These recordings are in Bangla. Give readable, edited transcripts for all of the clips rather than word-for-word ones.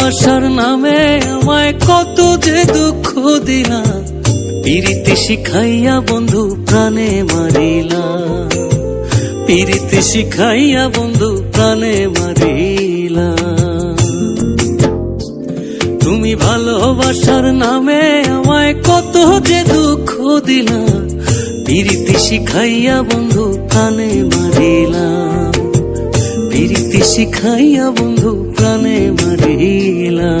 ভালোবাসার নামে আমায় কত যে দুঃখ দিলা, পিরিতি শিখাইয়া বন্ধু প্রাণে মারিলা, পিরিতি শিখাইয়া বন্ধু প্রাণে মারিলা। তুমি ভালোবাসার নামে আমায় কত যে দুঃখ দিলা, পিরিতি শিখাইয়া বন্ধু প্রাণে মারিলা, পিরিতি শিখাইয়া বন্ধু প্রাণে মারিলা।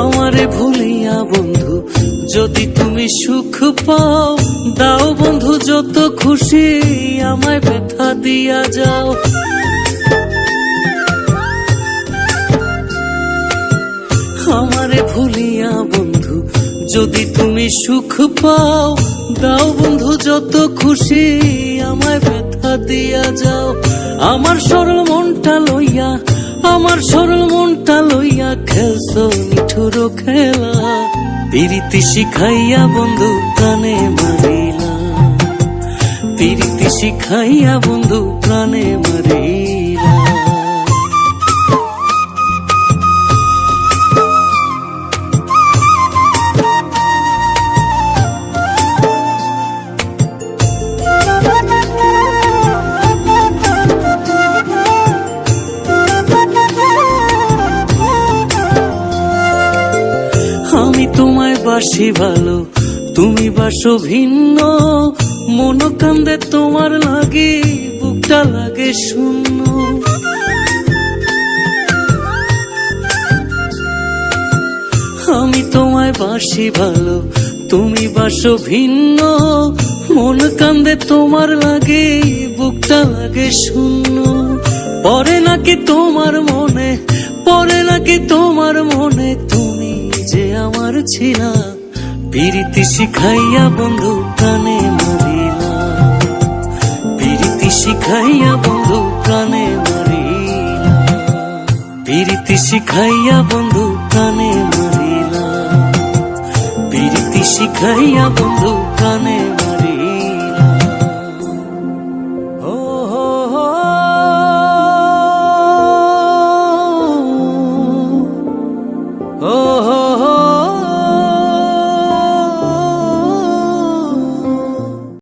আমারে ভুলিয়া বন্ধু যদি তুমি সুখ পাও, দাও বন্ধু যত খুশি আমায় ব্যথা দিয়া যাও। আমারে ভুলিয়া বন্ধু যদি তুমি সুখ পাও, দাও বন্ধু যত খুশি আমায় ব্যথা দিয়া যাও। আমার সরল মনটা লইয়া, আমার সরল মনটা লইয়া খেলছো নিঠুর খেলা, পিরিতি শিখাইয়া বন্ধু প্রাণে মারিলা, পিরিতি শিখাইয়া বন্ধু প্রাণে মারিলা। আমি তোমায় বাসি ভালো, তুমি বাসো ভিন্ন, মন কান্দে তোমার লাগে, বুকটা লাগে শূন্য। আমি তোমায় বাসি ভালো, তুমি বাসো ভিন্ন, মন কান্দে তোমার লাগে, বুকটা লাগে শূন্য। পরে নাকি তোমার মনে, পরে নাকি তোমার মনে তুমি যে আমার ছিলা, পিরিতি শিখাইয়া বন্ধু প্রাণে মারিলা, পিরিতি শিখাইয়া বন্ধু প্রাণে মারিলা, পিরিতি শিখাইয়া বন্ধু প্রাণে মারিলা, পিরিতি শিখাইয়া বন্ধু প্রাণে মারিলা। ও হো হো